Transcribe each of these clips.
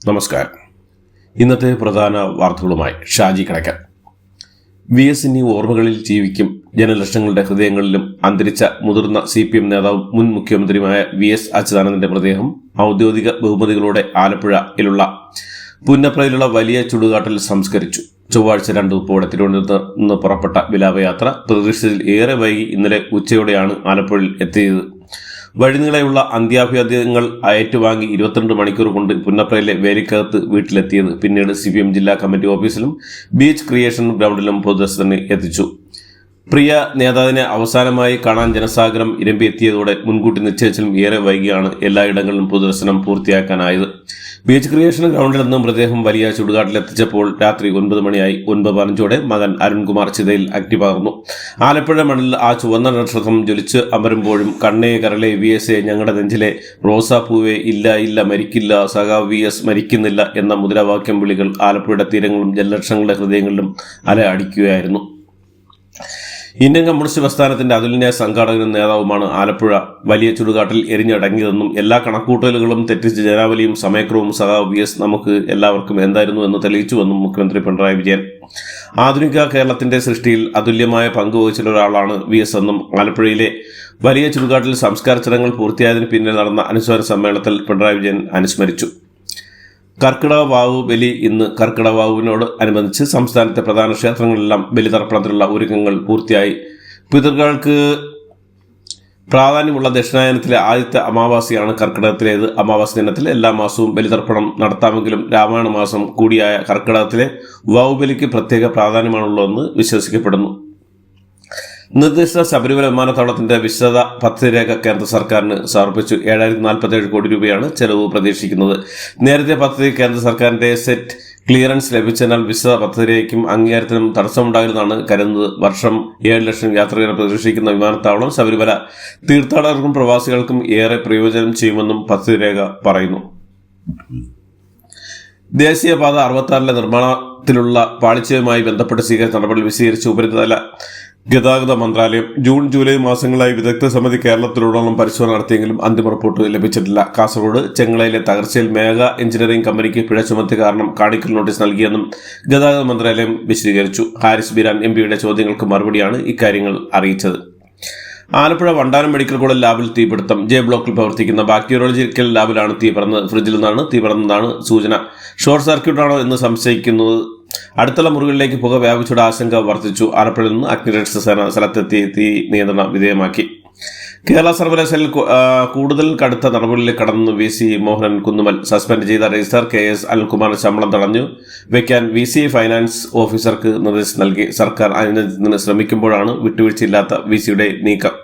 നമസ്കാരം. ഇന്നത്തെ പ്രധാന വാർത്തകളുമായി ഷാജി കടക്കൽ. VS ഇനി ഓർമ്മകളിൽ ജീവിക്കും. ജനലക്ഷങ്ങളുടെ ഹൃദയങ്ങളിലും അന്തരിച്ച മുതിർന്ന CPM നേതാവും മുൻ മുഖ്യമന്ത്രിയുമായ VS അച്യുതാനന്ദന്റെ മൃതദേഹം ഔദ്യോഗിക ബഹുമതികളോടെ ആലപ്പുഴയിലുള്ള പുന്നപ്രയിലുള്ള വലിയ ചുടുകാട്ടിൽ സംസ്കരിച്ചു. ചൊവ്വാഴ്ച 2 ഉപ്പോടെ തിരുവനന്തപുരത്ത് നിന്ന് പുറപ്പെട്ട വിലാപയാത്ര പ്രതീക്ഷിച്ചതിൽ ഏറെ വൈകി ഇന്നലെ ഉച്ചയോടെയാണ് ആലപ്പുഴയിൽ എത്തിയത്. വഴിനീളെയുള്ള അന്ത്യാഭ്യാദ്യങ്ങൾ ഏറ്റുവാങ്ങി 22 മണിക്കൂർ കൊണ്ട് പുന്നപ്രയിലെ വേലിക്കകത്ത് വീട്ടിലെത്തിയത്. പിന്നീട് CPM ജില്ലാ കമ്മിറ്റി ഓഫീസിലും ബീച്ച് ക്രിയേഷൻ ഗ്രൗണ്ടിലും പൊതുദർശനത്തിന് എത്തിച്ചു. പ്രിയ നേതാവിനെ അവസാനമായി കാണാൻ ജനസാഗരം ഇരമ്പിയെത്തിയതോടെ മുൻകൂട്ടി നിശ്ചയിച്ചാലും ഏറെ വൈകിയാണ് എല്ലായിടങ്ങളിലും പൊതുദർശനം പൂർത്തിയാക്കാനായത്. ബീച്ച് ക്രിയേഷൻ ഗ്രൗണ്ടിൽ നിന്ന് മൃതദേഹം വലിയ ചുടുകാട്ടിലെത്തിച്ചപ്പോൾ രാത്രി 9 മണിയായി. 9:15 മകൻ അരുൺകുമാർ ചിതയിൽ അഗ്നി പകർന്നു. ആലപ്പുഴ മണ്ണിൽ ആ ചുവന്ന നക്ഷത്രം ജ്വലിച്ച് അമരുമ്പോഴും കണ്ണേ കരളെ VS ഞങ്ങളുടെ നെഞ്ചിലെ റോസാപ്പൂവേ ഇല്ല ഇല്ല മരിക്കില്ല, സഖാവ് VS മരിക്കുന്നില്ല എന്ന മുദ്രാവാക്യം വിളികൾ ആലപ്പുഴയുടെ തീരങ്ങളിലും ജനലക്ഷങ്ങളുടെ ഹൃദയങ്ങളിലും അല അടിക്കുകയായിരുന്നു. ഇന്ത്യൻ കമ്മ്യൂണിസ്റ്റ് പ്രസ്ഥാനത്തിന്റെ അതുല്യ സംഘാടകനും നേതാവുമാണ് ആലപ്പുഴ വലിയ ചുടുകാട്ടിൽ എരിഞ്ഞടങ്ങിയതെന്നും എല്ലാ കണക്കൂട്ടലുകളും തെറ്റിച്ച് ജനാവലിയും സമയക്രമവും സഖാവ് VS നമുക്ക് എല്ലാവർക്കും എന്തായിരുന്നു എന്ന് തെളിയിച്ചുവെന്നും മുഖ്യമന്ത്രി പിണറായി വിജയൻ. ആധുനിക കേരളത്തിന്റെ സൃഷ്ടിയിൽ അതുല്യമായ പങ്കുവഹിച്ച ഒരാളാണ് VS എന്നും ആലപ്പുഴയിലെ വലിയ ചുടുകാട്ടിൽ സംസ്കാര ചടങ്ങുകൾ പൂർത്തിയായതിന് പിന്നിൽ നടന്ന അനുസ്മരണ സമ്മേളനത്തിൽ പിണറായി വിജയൻ അനുസ്മരിച്ചു. കർക്കിടക വാവ് ബലി ഇന്ന്. കർക്കിടക വാവുവിനോട് അനുബന്ധിച്ച് സംസ്ഥാനത്തെ പ്രധാന ക്ഷേത്രങ്ങളിലെല്ലാം ബലിതർപ്പണത്തിനുള്ള ഒരുക്കങ്ങൾ പൂർത്തിയായി. പിതൃകൾക്ക് പ്രാധാന്യമുള്ള ദക്ഷിണായനത്തിലെ ആദ്യത്തെ അമാവാസിയാണ് കർക്കിടകത്തിലേത്. അമാവാസി ദിനത്തിൽ എല്ലാ മാസവും ബലിതർപ്പണം നടത്താമെങ്കിലും രാമായണ മാസം കൂടിയായ കർക്കിടകത്തിലെ വാവുബലിക്ക് പ്രത്യേക പ്രാധാന്യമാണുള്ളതെന്ന് വിശ്വസിക്കപ്പെടുന്നു. നിർദ്ദിഷ്ട ശബരിമല വിമാനത്താവളത്തിന്റെ വിശദ പദ്ധതിരേഖ കേന്ദ്ര സർക്കാരിന് സമർപ്പിച്ചു. 747 കോടി രൂപയാണ് ചെലവ് പ്രതീക്ഷിക്കുന്നത്. നേരത്തെ പദ്ധതി കേന്ദ്ര സർക്കാരിന്റെ സെറ്റ് ക്ലിയറൻസ് ലഭിച്ചതിനാൽ വിശദ പദ്ധതിരേഖയ്ക്കും അംഗീകാരത്തിനും തടസ്സമുണ്ടായിരുന്നാണ് കരുതുന്നത്. വർഷം 7 ലക്ഷം യാത്രികരെ പ്രതീക്ഷിക്കുന്ന വിമാനത്താവളം ശബരിമല തീർത്ഥാടകർക്കും പ്രവാസികൾക്കും ഏറെ പ്രയോജനം ചെയ്യുമെന്നും പദ്ധതിരേഖ പറയുന്നു. ദേശീയപാത 66 നിർമ്മാണത്തിലുള്ള പാളിച്ചയുമായി ബന്ധപ്പെട്ട് സ്വീകരിച്ച നടപടി വിശദീകരിച്ച് ഉപരിതല ഗതാഗത മന്ത്രാലയം. ജൂൺ ജൂലൈ മാസങ്ങളായി വിദഗ്ധ സമിതി കേരളത്തിലുടനീളം പരിശോധന നടത്തിയെങ്കിലും അന്തിമ റിപ്പോർട്ട് ലഭിച്ചിട്ടില്ല. കാസർഗോഡ് ചെങ്ങളയിലെ തകർച്ചയിൽ മേഘ എഞ്ചിനീയറിംഗ് കമ്പനിക്ക് പിഴ ചുമത്തിയ കാരണം കാണിക്കൽ നോട്ടീസ് നൽകിയെന്നും ഗതാഗത മന്ത്രാലയം വിശദീകരിച്ചു. ഹാരിസ് ബീരാൻ MPയുടെ ചോദ്യങ്ങൾക്ക് മറുപടിയാണ് ഇക്കാര്യങ്ങൾ അറിയിച്ചത്. ആലപ്പുഴ വണ്ടാനം മെഡിക്കൽ കോളേജ് ലാബിൽ തീപിടുത്തം. ബ്ലോക്കിൽ പ്രവർത്തിക്കുന്ന ബാക്ടീരിയോളജിക്കൽ ലാബിലാണ് തീ പറഞ്ഞത്. ഫ്രിഡ്ജിൽ നിന്നാണ് തീ പറഞ്ഞതാണ് സൂചന. ഷോർട്ട് സർക്യൂട്ടാണോ എന്ന് സംശയിക്കുന്നത്. അടുത്തുള്ള മുറികളിലേക്ക് പുക വ്യാപിച്ചുള്ള ആശങ്ക വർദ്ധിച്ചു. ആലപ്പുഴയിൽ നിന്ന് അഗ്നിരക്ഷാ സേന സ്ഥലത്തെത്തി തീ നിയന്ത്രണ വിധേയമാക്കി. കേരള സർവകലാശാലയിൽ കൂടുതൽ കടുത്ത നടപടികളിൽ കടന്നു VC മോഹനൻ കുന്നുമൽ. സസ്പെൻഡ് ചെയ്ത രജിസ്ട്രാർ KS അനിൽകുമാറിന് ശമ്പളം തടഞ്ഞു വെക്കാൻ VC ഫൈനാൻസ് ഓഫീസർക്ക് നിർദ്ദേശം നൽകി. സർക്കാർ അനുനയിക്കുന്നതിന് ശ്രമിക്കുമ്പോഴാണ് വിട്ടുവീഴ്ചയില്ലാത്ത VCയുടെ നീക്കം.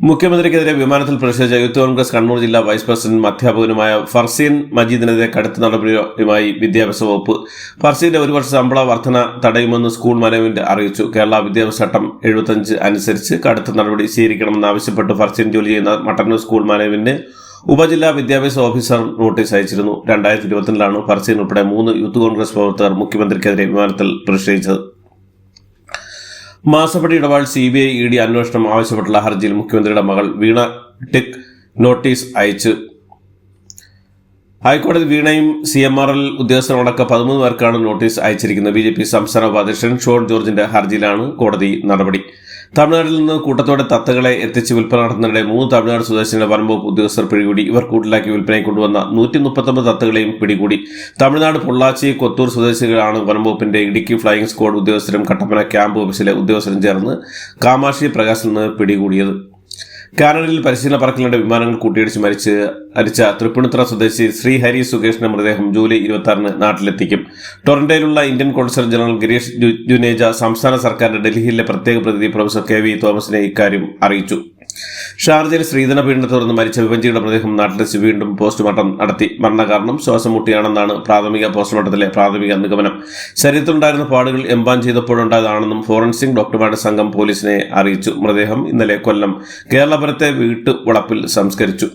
മുഖ്യമന്ത്രിക്കെതിരെ വിമാനത്തിൽ പ്രതിഷേധിച്ച യൂത്ത് കോൺഗ്രസ് കണ്ണൂർ ജില്ലാ വൈസ് പ്രസിഡന്റും അധ്യാപകനുമായ ഫർസീൻ മജീദിനെതിരെ കടുത്ത നടപടിയുമായി വിദ്യാഭ്യാസ വകുപ്പ്. ഫർസീന്റെ 1 വർഷ ശമ്പള വർധന തടയുമെന്ന് സ്കൂൾ മാനേജ്മെന്റ് അറിയിച്ചു. കേരള വിദ്യാഭ്യാസ ചട്ടം 75 അനുസരിച്ച് കടുത്ത നടപടി സ്വീകരിക്കണമെന്നാവശ്യപ്പെട്ട് ഫർസീൻ ജോലി ചെയ്യുന്ന മട്ടന്നൂർ സ്കൂൾ മാനേജ്മെന്റ് ഉപജില്ലാ വിദ്യാഭ്യാസ ഓഫീസർ നോട്ടീസ് അയച്ചിരുന്നു. 2022 ഫർസീൻ ഉൾപ്പെടെ 3 യൂത്ത് കോൺഗ്രസ് പ്രവർത്തകർ മുഖ്യമന്ത്രിക്കെതിരെ വിമാനത്തിൽ പ്രതിഷേധിച്ചത്. മാസപ്പടി ഇടപാട് CBI ED അന്വേഷണം ആവശ്യപ്പെട്ടുള്ള ഹർജിയിൽ മുഖ്യമന്ത്രിയുടെ മകൾ വീണ ടെക് നോട്ടീസ് അയച്ചു. ഹൈക്കോടതി വീണയും CMRL ഉദ്യോഗസ്ഥരടക്കം 13 പേർക്കാണ് നോട്ടീസ് അയച്ചിരിക്കുന്നത്. BJP സംസ്ഥാന ഉപാധ്യക്ഷൻ ഷോൺ ജോർജിന്റെ ഹർജിയിലാണ് കോടതി നടപടി. തമിഴ്നാട്ടിൽ നിന്ന് കൂട്ടത്തോടെ തത്തകളെ എത്തിച്ച് വിൽപ്പന നടത്തുന്നതിനിടെ 3 തമിഴ്നാട് സ്വദേശികളെ വനംവകുപ്പ് ഉദ്യോഗസ്ഥർ പിടികൂടി. ഇവർ കൂട്ടിലാക്കി വിൽപ്പനയ്ക്ക് കൊണ്ടുവന്ന 139 തത്തകളെയും പിടികൂടി. തമിഴ്നാട് പൊള്ളാച്ചി കൊത്തൂർ സ്വദേശികളാണ് വനംവകുപ്പിന്റെ ഇടുക്കി ഫ്ലൈയിംഗ് സ്ക്വാഡ് ഉദ്യോഗസ്ഥരും കട്ടപ്പന ക്യാമ്പ് ഓഫീസിലെ ഉദ്യോഗസ്ഥരും ചേർന്ന് കാമാക്ഷി പ്രകാശിൽ നിന്ന് പിടികൂടിയത്. കാനഡയിൽ പരിശീലന പറക്കലിനിടെ വിമാനങ്ങൾ കൂട്ടിയിടിച്ച് മരിച്ച തൃപ്പൂണിത്തുറ സ്വദേശി ശ്രീഹരി സുകേഷിന്റെ മൃതദേഹം ജൂലൈ 26 നാട്ടിലെത്തിക്കും. ടൊറന്റോയിലുള്ള Indian consul general Girish Juneja സംസ്ഥാന സർക്കാരിന്റെ ഡൽഹിയിലെ പ്രത്യേക പ്രതിനിധി പ്രൊഫസർ KV തോമസിനെ ഇക്കാര്യം അറിയിച്ചു. ഷാർജയിൽ സ്ത്രീധന പീഡനത്തെ തുടർന്ന് മരിച്ച വിഭജിയുടെ മൃതദേഹം നാട്ടിലെത്തിച്ച് വീണ്ടും പോസ്റ്റ്മോർട്ടം നടത്തി. മരണകാരണം ശ്വാസം മുട്ടിയാണെന്നാണ് പ്രാഥമിക പോസ്റ്റ്മോർട്ടത്തിലെ പ്രാഥമിക നിഗമനം. ശരീരത്തിലുണ്ടായിരുന്ന പാടുകൾ എംബാം ചെയ്തപ്പോഴുണ്ടായതാണെന്നും ഫോറൻസിക് ഡോക്ടർമാരുടെ സംഘം പോലീസിനെ അറിയിച്ചു. മൃതദേഹം ഇന്നലെ കൊല്ലം കേരളപുരത്തെ വീട്ടുവളപ്പിൽ സംസ്കരിച്ചു.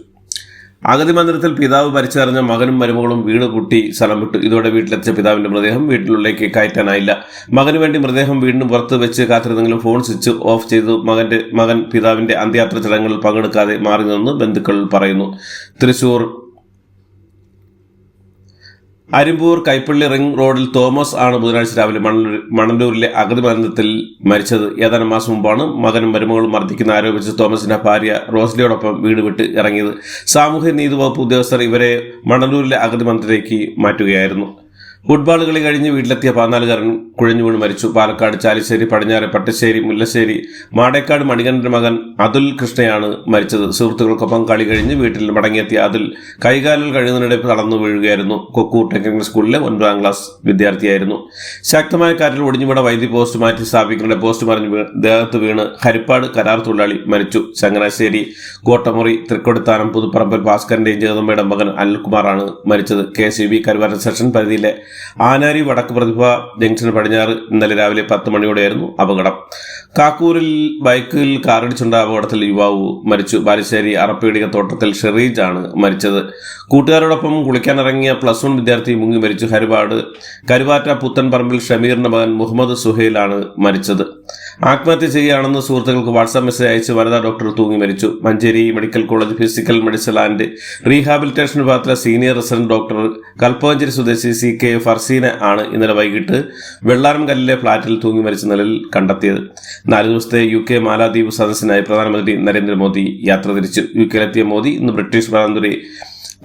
അഗതി മന്ദിരത്തിൽ പിതാവ് മരിച്ചറിഞ്ഞ മകനും മരുമകളും വീട് പൂട്ടി സ്ഥലം വിട്ടു. ഇതോടെ വീട്ടിലെത്തിച്ച പിതാവിന്റെ മൃതദേഹം വീട്ടിനുള്ളിലേക്ക് കയറ്റാനായില്ല. മകന് വേണ്ടി മൃതദേഹം വീണ്ടും പുറത്ത് വെച്ച് കാത്തിരുന്നെങ്കിലും ഫോൺ സ്വിച്ച് ഓഫ് ചെയ്തു. മകൻ പിതാവിന്റെ അന്ത്യയാത്ര ചടങ്ങുകളിൽ പങ്കെടുക്കാതെ മാറി നിന്നെന്ന് ബന്ധുക്കൾ പറയുന്നു. തൃശൂർ അരിമ്പൂർ കൈപ്പള്ളി റിംഗ് റോഡിൽ തോമസ് ആണ് ബുധനാഴ്ച രാവിലെ മണലൂരിലെ അഗതി ബന്ധത്തിൽ മരിച്ചത്. ഏതാനും മാസം മുമ്പാണ് മകനും മരുമകളും മർദ്ദിക്കുന്ന ആരോപിച്ച് തോമസിന്റെ ഭാര്യ റോസ്ലിയോടൊപ്പം വീട് വിട്ട് ഇറങ്ങിയത്. സാമൂഹ്യ നീതി വകുപ്പ് ഉദ്യോഗസ്ഥർ ഇവരെ മണലൂരിലെ അഗതി ബന്ധത്തിലേക്ക് മാറ്റുകയായിരുന്നു. ഫുട്ബോൾ കളി കഴിഞ്ഞ് വീട്ടിലെത്തിയ 14-കാരൻ കുഴഞ്ഞു വീണ് മരിച്ചു. പാലക്കാട് ചാലിശ്ശേരി പടിഞ്ഞാറെ പട്ടശ്ശേരി മുല്ലശ്ശേരി മാടേക്കാട് മണികണ്ഠന്റെ മകൻ അതുൽ കൃഷ്ണയാണ് മരിച്ചത്. സുഹൃത്തുക്കൾക്കൊപ്പം കളി കഴിഞ്ഞ് വീട്ടിൽ മടങ്ങിയെത്തിയ അതുൽ കൈകാലിൽ കഴിയുന്നതിനിടെ തളർന്നു വീഴുകയായിരുന്നു. കൊക്കൂർ ടെക്നിക്കൽ സ്കൂളിലെ 9ാം ക്ലാസ് വിദ്യാർത്ഥിയായിരുന്നു. ശക്തമായ കാറ്റിൽ ഒടിഞ്ഞുവിട വൈദ്യുതി പോസ്റ്റ് മാറ്റി സ്ഥാപിക്കുന്ന പോസ്റ്റ് മറിഞ്ഞ് ദേഹത്ത് വീണ് ഹരിപ്പാട് കരാർ തൊഴിലാളി മരിച്ചു. ചങ്ങനാശ്ശേരി കോട്ടമുറി തൃക്കൊടിത്താനം പുതുപ്പറമ്പൽ ഭാസ്കരന്റെയും ജഗദമ്മയുടെ മകൻ അനിൽകുമാറാണ് മരിച്ചത്. KCB കരുവാര സെക്ഷൻ പരിധിയിലെ ആനാരി വടക്ക് പ്രതിഭ ജംഗ്ഷന് പടിഞ്ഞാറ് ഇന്നലെ രാവിലെ 10 മണിയോടെയായിരുന്നു അപകടം. കാക്കൂരിൽ ബൈക്കിൽ കാറിടിച്ചുണ്ടായ അപകടത്തിൽ യുവാവ് മരിച്ചു. ബാലുശ്ശേരി അറപ്പീടിക തോട്ടത്തിൽ ഷെറീജ് ആണ് മരിച്ചത്. കൂട്ടുകാരോടൊപ്പം കുളിക്കാനിറങ്ങിയ +1 വിദ്യാർത്ഥി മുങ്ങി മരിച്ചു. കരുവാറ്റ പുത്തൻപറമ്പിൽ ഷമീറിന്റെ മകൻ മുഹമ്മദ് സുഹൈലാണ് മരിച്ചത്. ആത്മഹത്യ ചെയ്യുകയാണെന്ന് സുഹൃത്തുക്കൾക്ക് വാട്സാപ്പ് മെസ്സേജ് അയച്ച് വനിതാ ഡോക്ടർ തൂങ്ങി മരിച്ചു. Manjeri medical college physical medicine and rehabilitation വിഭാഗത്തിലെ സീനിയർ റെസിഡന്റ് ഡോക്ടർ കൽപ്പകഞ്ചേരി സ്വദേശി CK ഫർസീനെ ആണ് ഇന്നലെ വൈകിട്ട് വെള്ളാരംകല്ലിലെ ഫ്ളാറ്റിൽ തൂങ്ങി മരിച്ച നിലയിൽ കണ്ടെത്തിയത്. 4 ദിവസത്തെ UK മാലാദ്വീപ് സദസ്സിനായി പ്രധാനമന്ത്രി നരേന്ദ്രമോദി യാത്ര തിരിച്ചു. UKയിലെത്തിയ മോദി ഇന്ന് ബ്രിട്ടീഷ് പ്രധാനമന്ത്രി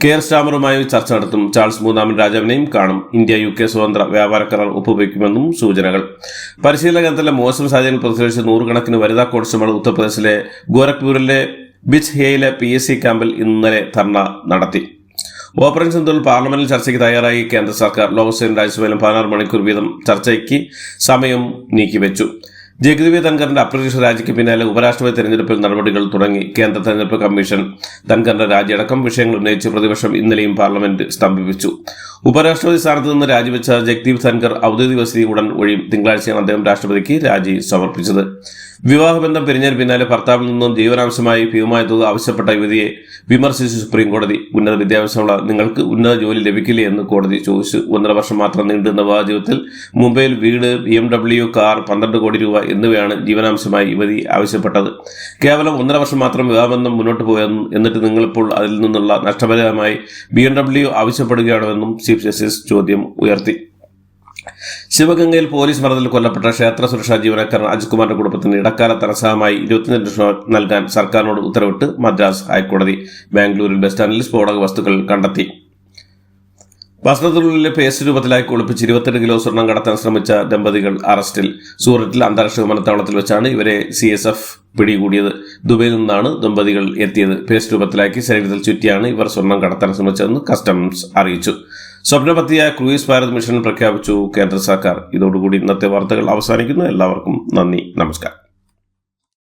കെയർ സ്റ്റാമറുമായി ചർച്ച നടത്തും. ചാൾസ് 3 രാജാവിനെയും കാണും. ഇന്ത്യ UK സ്വതന്ത്ര വ്യാപാര കരാർ ഒപ്പുവയ്ക്കുമെന്നും സൂചനകൾ. പരിശീലന കേന്ദ്രത്തിലെ മോശം സാഹചര്യങ്ങൾ പ്രതിഷേധിച്ച് 100 കണക്കിന് വനിതാ കോൺസ്റ്റബിൾ ഉത്തർപ്രദേശിലെ ഗോരഖ്പൂരിലെ ബിച്ച് ഹേയിലെ PSC ക്യാമ്പിൽ ഇന്നലെ ധർണ നടത്തി. ഓപ്പറേഷൻ സിന്ദൂറിൽ പാർലമെന്റിൽ ചർച്ചയ്ക്ക് തയ്യാറായി കേന്ദ്ര സർക്കാർ. ലോക്സഭയിലും രാജ്യസഭയിലും 16 മണിക്കൂർ വീതം ചർച്ചയ്ക്ക് സമയം നീക്കിവെച്ചു. ജഗദീപ് ധൻഖറിന്റെ അപ്രതീക്ഷിത രാജിക്ക് പിന്നാലെ ഉപരാഷ്ട്രപതി തെരഞ്ഞെടുപ്പിൽ നടപടികൾ തുടങ്ങി. കേന്ദ്ര തെരഞ്ഞെടുപ്പ് കമ്മീഷൻ ധൻഖറിന്റെ രാജിയടക്കം വിഷയങ്ങൾ ഉന്നയിച്ച് പ്രതിപക്ഷം ഇന്നലെയും പാർലമെന്റ് സ്തംഭിപ്പിച്ചു. ഉപരാഷ്ട്രപതി സ്ഥാനത്ത് നിന്ന് രാജിവെച്ച ജഗദീപ് ധൻഖർ ഔദ്യോഗിക വസതി ഉടൻ ഒഴിയും. തിങ്കളാഴ്ചയാണ് അദ്ദേഹം രാഷ്ട്രപതിക്ക് രാജി സമർപ്പിച്ചത്. വിവാഹബന്ധം പിരിഞ്ഞതിന് പിന്നാലെ ഭർത്താവിൽ നിന്നും ജീവനാംശമായി ഭീമമായ തുക ആവശ്യപ്പെട്ട യുവതിയെ വിമർശിച്ചു സുപ്രീം കോടതി. ഉന്നത വിദ്യാഭ്യാസമുള്ള നിങ്ങൾക്ക് ഉന്നത ജോലി ലഭിക്കില്ലേ എന്ന് കോടതി ചോദിച്ചു. 1.5 വർഷം മാത്രം നീണ്ടുന്ന വിവാഹ ജീവിതത്തിൽ മുംബൈയിൽ വീട്, BMW കാർ, 12 കോടി രൂപ എന്നിവയാണ് ജീവനാംശമായി യുവതി ആവശ്യപ്പെട്ടത്. കേവലം 1.5 വർഷം മാത്രം വിവാഹബന്ധം മുന്നോട്ട് പോയെന്നും എന്നിട്ട് നിങ്ങളിപ്പോൾ അതിൽ നിന്നുള്ള നഷ്ടപരിഹാരമായി BMW ആവശ്യപ്പെടുകയാണെന്നും ചീഫ് ജസ്റ്റിസ് ചോദ്യം ഉയർത്തി. ശിവഗംഗയിൽ പോലീസ് മർദ്ദനത്തിൽ കൊല്ലപ്പെട്ട ക്ഷേത്ര സുരക്ഷാ ജീവനക്കാരൻ അജിത്കുമാറിന്റെ കുടുംബത്തിന് ഇടക്കാല ധനസഹായമായി 25 ലക്ഷം നൽകാൻ സർക്കാരിനോട് ഉത്തരവിട്ട് മദ്രാസ് ഹൈക്കോടതി. ബാംഗ്ലൂരിൽ ബസ് സ്റ്റാൻഡിൽ സ്ഫോടക വസ്തുക്കൾ കണ്ടെത്തി. വസ്ത്രത്തിനുള്ളിലെ പേസ്റ്റ് രൂപത്തിലായി ഒളിപ്പിച്ച് 22 കിലോ സ്വർണം കടത്താൻ ശ്രമിച്ച ദമ്പതികൾ അറസ്റ്റിൽ. സൂറത്തിൽ അന്താരാഷ്ട്ര വിമാനത്താവളത്തിൽ വെച്ചാണ് ഇവരെ CSF പിടികൂടിയത്. ദുബൈയിൽ നിന്നാണ് ദമ്പതികൾ എത്തിയത്. പേസ്റ്റ് രൂപത്തിലാക്കി ശരീരത്തിൽ ചുറ്റിയാണ് ഇവർ സ്വർണം കടത്താൻ ശ്രമിച്ചതെന്ന് കസ്റ്റംസ് അറിയിച്ചു. സ്വപ്നപത്തിയായ ക്രൂയിസ് ഭാരത് മിഷൻ പ്രഖ്യാപിച്ചു കേന്ദ്ര സർക്കാർ. ഇതോടുകൂടി ഇന്നത്തെ വാർത്തകൾ അവസാനിക്കുന്നു. എല്ലാവർക്കും നന്ദി, നമസ്കാരം.